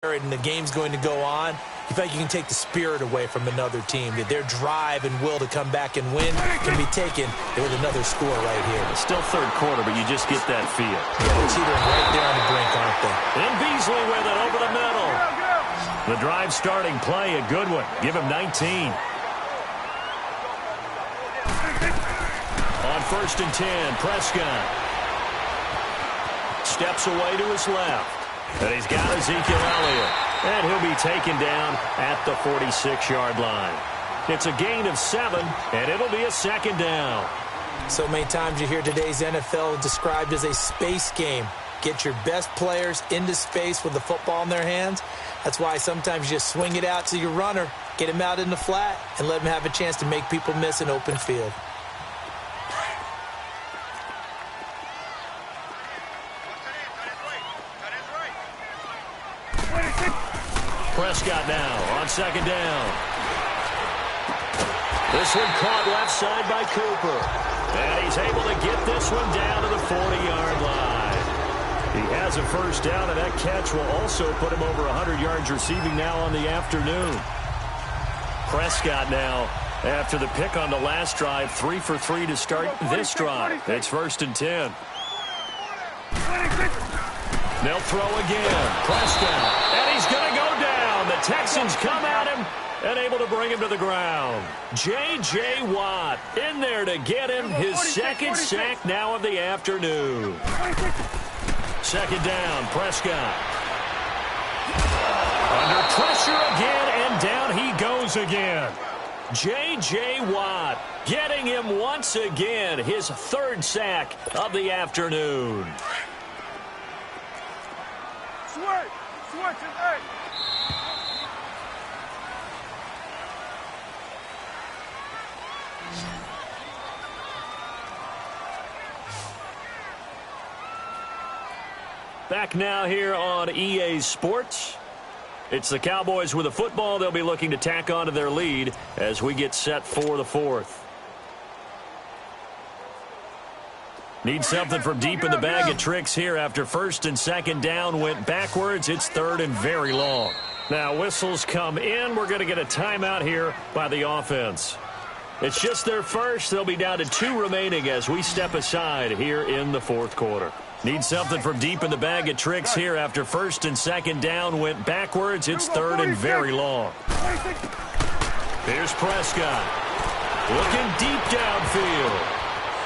and the game's going to go on, you feel like you can take the spirit away from another team, that their drive and will to come back and win can be taken with another score right here. It's still third quarter, but you just get that feel. Yeah, they're teetering right there on the brink, aren't they? And Beasley with it over the middle. The drive starting play, a good one. Give him 19. On 1st and 10, Prescott steps away to his left. And he's got Ezekiel Elliott. And he'll be taken down at the 46-yard line. It's a gain of 7, and it'll be a second down. So many times you hear today's NFL described as a space game. Get your best players into space with the football in their hands. That's why sometimes you just swing it out to your runner, get him out in the flat, and let him have a chance to make people miss an open field. Prescott now on 2nd down. This one caught left side by Cooper. And he's able to get this one down to the 40-yard line. He has a first down, and that catch will also put him over 100 yards receiving now on the afternoon. Prescott now, after the pick on the last drive, 3 for 3 to start this drive. It's 1st and 10. They'll throw again. Prescott. And he's going to go down. The Texans come at him and able to bring him to the ground. J.J. Watt in there to get him his second sack now of the afternoon. 2nd down, Prescott. Under pressure again, and down he goes again. J.J. Watt getting him once again his 3rd sack of the afternoon. Back now here on EA Sports. It's the Cowboys with the football. They'll be looking to tack on to their lead as we get set for the 4th. Need something from deep in the bag of tricks here after 1st and 2nd down went backwards. It's 3rd and very long. Now whistles come in. We're going to get a timeout here by the offense. It's just their first. They'll be down to 2 remaining as we step aside here in the 4th quarter. Need something from deep in the bag of tricks here after 1st and 2nd down went backwards. It's 3rd and very long. Here's Prescott. Looking deep downfield.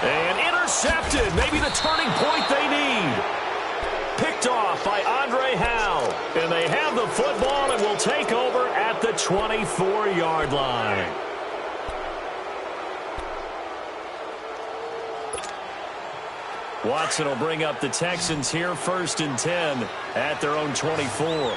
And intercepted. Maybe the turning point they need. Picked off by Andre Howe. And they have the football and will take over at the 24-yard line. Watson will bring up the Texans here 1st and 10 at their own 24. Down.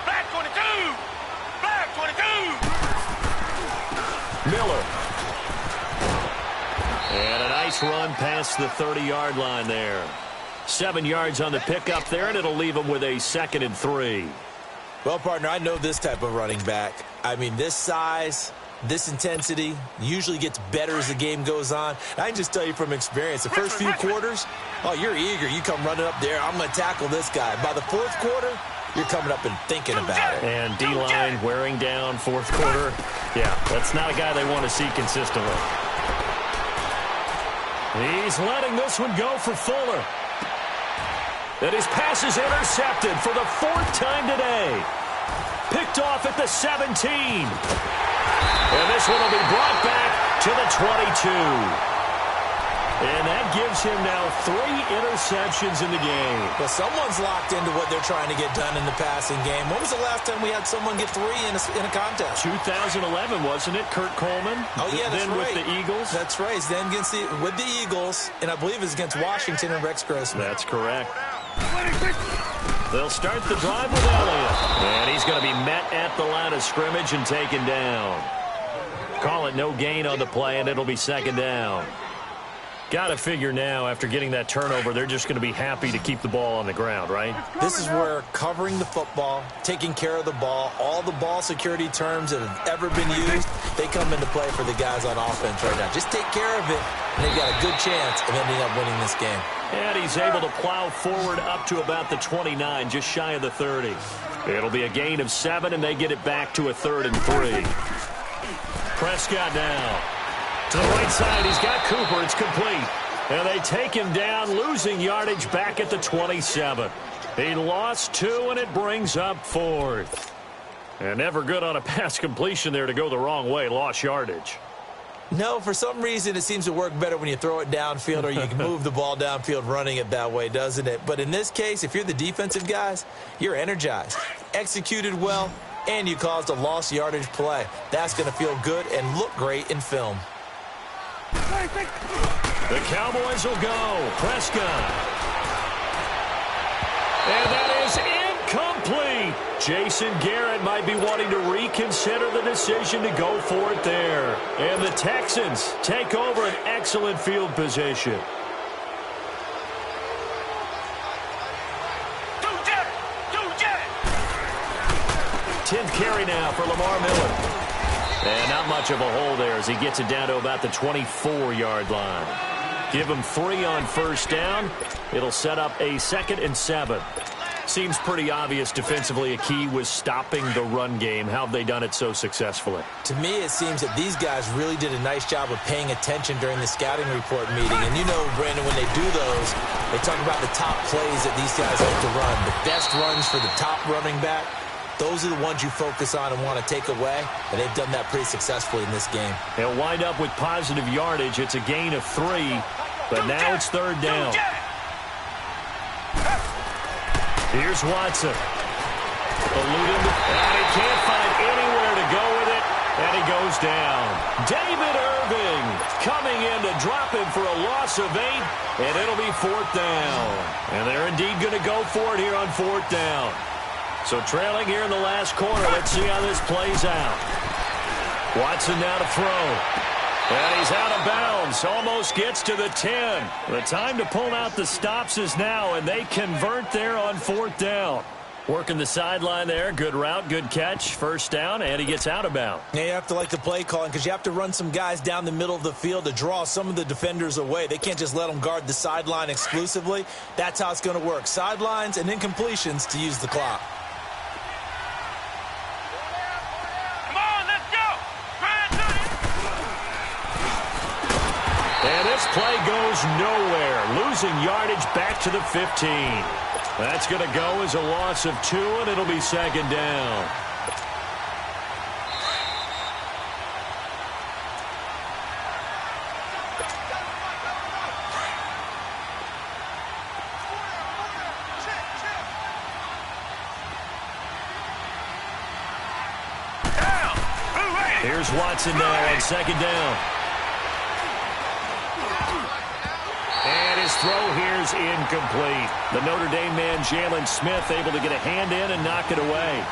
Back 22. Back 22. Miller. And a nice run past the 30-yard line there. 7 yards on the pickup there, and it'll leave them with a 2nd and 3. Well, partner, I know this type of running back. I mean, this size, this intensity usually gets better as the game goes on. I can just tell you from experience, the first few quarters, oh, you're eager. You come running up there, I'm going to tackle this guy. By the 4th quarter, you're coming up and thinking about it. And D-line wearing down 4th quarter. Yeah, that's not a guy they want to see consistently. He's letting this one go for Fuller. And his pass is intercepted for the 4th time today. Picked off at the 17. And this one will be brought back to the 22. And that gives him now 3 interceptions in the game. But someone's locked into what they're trying to get done in the passing game. When was the last time we had someone get 3 in a contest? 2011, wasn't it? Kurt Coleman? Oh, yeah, that's then right. With the Eagles? That's right. Then with the Eagles, and I believe it's against Washington and Rex Grossman. That's correct. They'll start the drive with Elliott. And he's going to be met at the line of scrimmage and taken down. Call it no gain on the play, and it'll be 2nd down. Got to figure now, after getting that turnover, they're just going to be happy to keep the ball on the ground, right? This is where covering the football, taking care of the ball, all the ball security terms that have ever been used, they come into play for the guys on offense right now. Just take care of it, and they've got a good chance of ending up winning this game. And he's able to plow forward up to about the 29, just shy of the 30. It'll be a gain of 7, and they get it back to a 3rd and 3. Prescott now. To the right side, he's got Cooper. It's complete. And they take him down, losing yardage back at the 27. He lost 2, and it brings up 4th. And never good on a pass completion there to go the wrong way. Lost yardage. No, for some reason it seems to work better when you throw it downfield or you can move the ball downfield running it that way, doesn't it? But in this case, if you're the defensive guys, you're energized, executed well, and you caused a lost yardage play. That's going to feel good and look great in film. The Cowboys will go. Prescott. And that is incomplete. Jason Garrett might be wanting to reconsider the decision to go for it there. And the Texans take over an excellent field position. 10th carry now for Lamar Miller. And not much of a hole there as he gets it down to about the 24-yard line. Give him 3 on first down. It'll set up a 2nd and 7. Seems pretty obvious defensively a key was stopping the run game. How have they done it so successfully? To me, it seems that these guys really did a nice job of paying attention during the scouting report meeting. And you know, Brandon, when they do those, they talk about the top plays that these guys like to run. The best runs for the top running back. Those are the ones you focus on and want to take away, and they've done that pretty successfully in this game. They'll wind up with positive yardage. It's a gain of 3, but now it's 3rd down. Here's Watson. Eluded, and he can't find anywhere to go with it, and he goes down. David Irving coming in to drop him for a loss of 8, and it'll be 4th down. And they're indeed going to go for it here on 4th down. So trailing here in the last quarter. Let's see how this plays out. Watson now to throw. And he's out of bounds. Almost gets to the 10. The time to pull out the stops is now, and they convert there on 4th down. Working the sideline there. Good route, good catch. First down, and he gets out of bounds. Yeah, you have to like the play calling because you have to run some guys down the middle of the field to draw some of the defenders away. They can't just let them guard the sideline exclusively. That's how it's going to work. Sidelines and incompletions to use the clock. And this play goes nowhere. Losing yardage back to the 15. That's going to go as a loss of 2, and it'll be 2nd down. Here's Watson now on 2nd down. And his throw here's incomplete. The Notre Dame man, Jalen Smith, able to get a hand in and knock it away.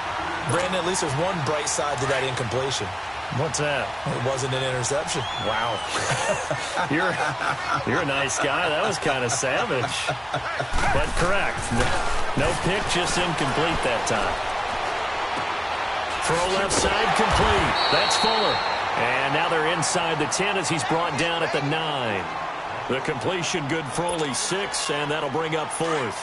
Brandon, at least there's one bright side to that incompletion. What's that? It wasn't an interception. Wow. You're a nice guy. That was kind of savage. But correct. No pick, just incomplete that time. Throw left side complete. That's Fuller. And now they're inside the 10 as he's brought down at the 9. The completion good for only 6, and that'll bring up 4th.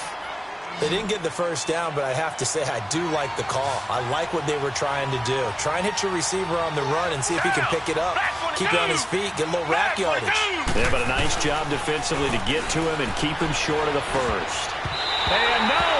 They didn't get the first down, but I have to say I do like the call. I like what they were trying to do. Try and hit your receiver on the run and see if he can pick it up. Keep it on his feet, get a little rack yardage. Yeah, but a nice job defensively to get to him and keep him short of the first. And no,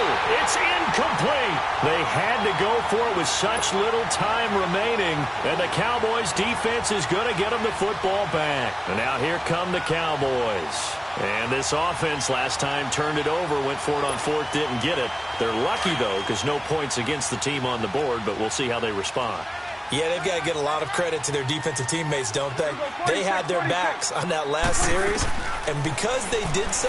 it's incomplete. They had to go for it with such little time remaining. And the Cowboys defense is going to get them the football back. And now here come the Cowboys. And this offense last time turned it over, went for it on 4th, didn't get it. They're lucky, though, because no points against the team on the board, but we'll see how they respond. Yeah, they've got to get a lot of credit to their defensive teammates, don't they? They had their backs on that last series, and because they did so,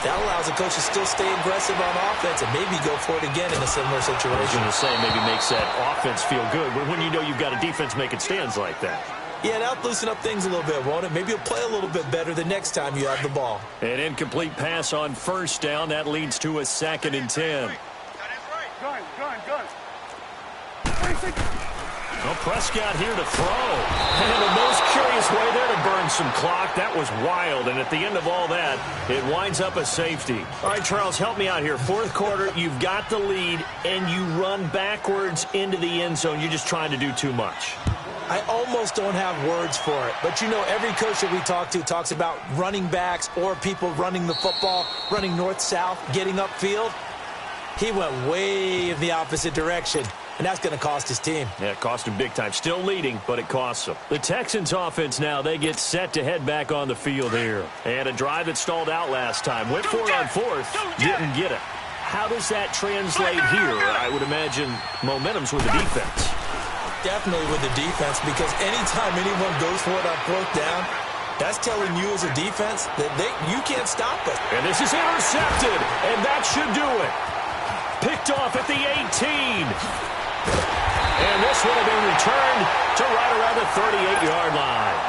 that allows the coach to still stay aggressive on offense and maybe go for it again in a similar situation. I was going to say maybe makes that offense feel good, but when you know you've got a defense making stands like that. Yeah, that'll loosen up things a little bit, won't it? Maybe you'll play a little bit better the next time you have the ball. An incomplete pass on first down. That leads to a 2nd and 10. Gun. Well, Prescott here to throw. And the most curious way there to burn some clock. That was wild. And at the end of all that, it winds up a safety. All right, Charles, help me out here. Fourth quarter, you've got the lead, and you run backwards into the end zone. You're just trying to do too much. I almost don't have words for it. But, you know, every coach that we talk to talks about running backs or people running the football, running north-south, getting upfield. He went way in the opposite direction. And that's going to cost his team. Yeah, it cost him big time. Still leading, but it costs him. The Texans offense now, they get set to head back on the field here. And a drive that stalled out last time. Went for it on fourth, didn't get it. How does that translate here? I would imagine momentum's with the defense. Definitely with the defense, because anytime anyone goes for it on fourth down, that's telling you as a defense that you can't stop it. And this is intercepted, and that should do it. Picked off at the 18. And this will be returned to right around the 38-yard line.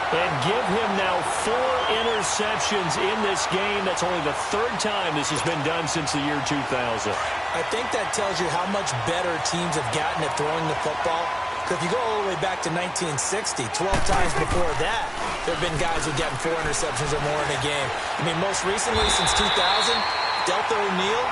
And give him now 4 interceptions in this game. That's only the 3rd time this has been done since the year 2000. I think that tells you how much better teams have gotten at throwing the football. Because if you go all the way back to 1960, 12 times before that, there have been guys who've gotten 4 interceptions or more in a game. I mean, most recently, since 2000, Delta O'Neal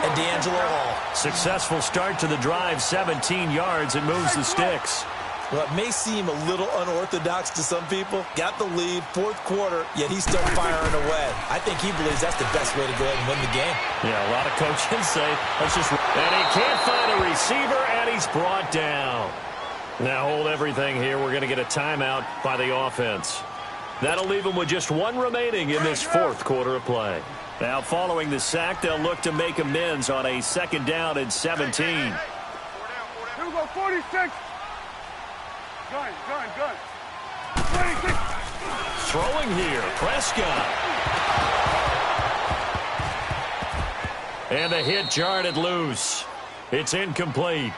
and D'Angelo Hall. Successful start to the drive, 17 yards. It moves the sticks. Well, it may seem a little unorthodox to some people. Got the lead, 4th quarter, yet he's still firing away. I think he believes that's the best way to go ahead and win the game. Yeah, a lot of coaches say, let's just... And he can't find a receiver, and he's brought down. Now hold everything here. We're going to get a timeout by the offense. That'll leave them with just 1 remaining in this 4th quarter of play. Now, following the sack, they'll look to make amends on a 2nd down and 17. Here we go, 46. Gun. 26. Throwing here, Prescott. And the hit jarred it loose. It's incomplete.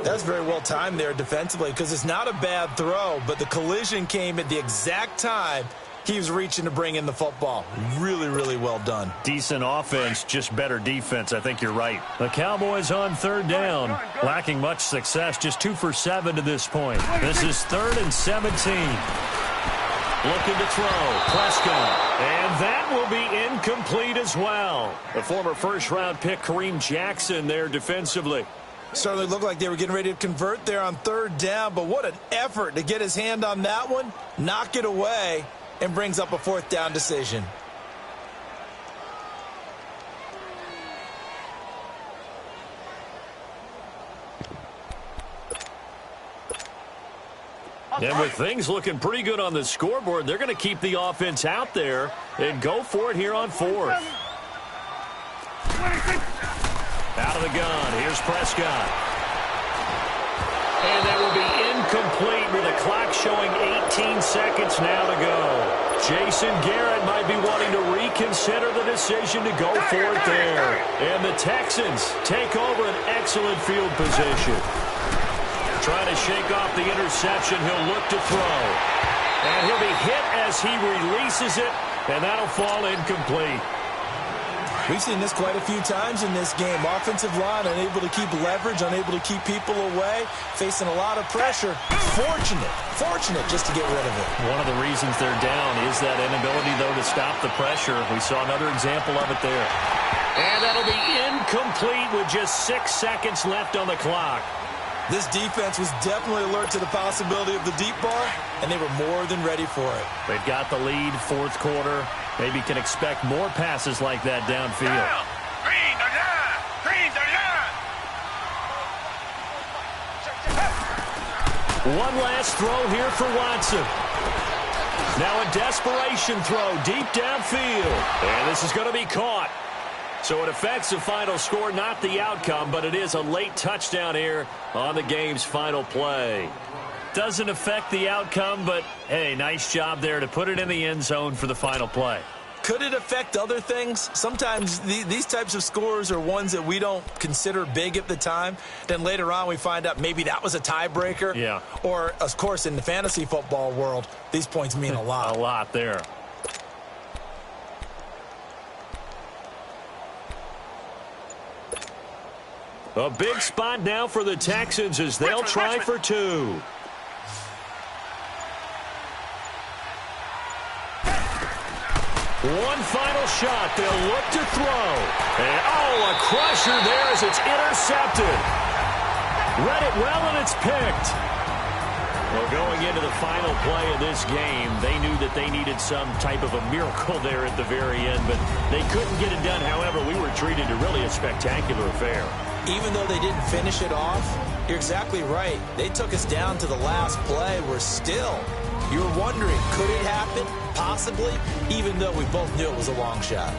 That's very well timed there defensively, because it's not a bad throw, but the collision came at the exact time he was reaching to bring in the football. Really, really well done. Decent offense, just better defense. I think you're right. The Cowboys on 3rd down. Lacking much success, just 2 for 7 to this point. This is 3rd and 17. Looking to throw. Prescott. And that will be incomplete as well. The former first-round pick, Kareem Jackson, there defensively. Certainly looked like they were getting ready to convert there on 3rd down, but what an effort to get his hand on that one, knock it away, and brings up a 4th down decision. And with things looking pretty good on the scoreboard, they're going to keep the offense out there and go for it here on 4th. Out of the gun, here's Prescott. And that will be incomplete with the clock showing 18 seconds now to go. Jason Garrett might be wanting to reconsider the decision to go for it there. And the Texans take over an excellent field position. Trying to shake off the interception, he'll look to throw. And he'll be hit as he releases it, and that'll fall incomplete. We've seen this quite a few times in this game. Offensive line unable to keep leverage, unable to keep people away, facing a lot of pressure. Fortunate just to get rid of it. One of the reasons they're down is that inability, though, to stop the pressure. We saw another example of it there. And that'll be incomplete with just 6 seconds left on the clock. This defense was definitely alert to the possibility of the deep ball, and they were more than ready for it. They've got the lead, 4th quarter. Maybe can expect more passes like that downfield. Green to the line. One last throw here for Watson. Now a desperation throw deep downfield. And this is going to be caught. So it affects the final score, not the outcome, but it is a late touchdown here on the game's final play. Doesn't affect the outcome, but, hey, nice job there to put it in the end zone for the final play. Could it affect other things? Sometimes these types of scores are ones that we don't consider big at the time. Then later on we find out maybe that was a tiebreaker. Yeah. Or, of course, in the fantasy football world, these points mean a lot. A lot there. A big spot now for the Texans as they'll try for two. One final shot. They'll look to throw. And, a crusher there as it's intercepted. Read it well, and it's picked. Well, going into the final play of this game, they knew that they needed some type of a miracle there at the very end, but they couldn't get it done. However, we were treated to really a spectacular affair. Even though they didn't finish it off, you're exactly right. They took us down to the last play. You're wondering, could it happen? Possibly, even though we both knew it was a long shot.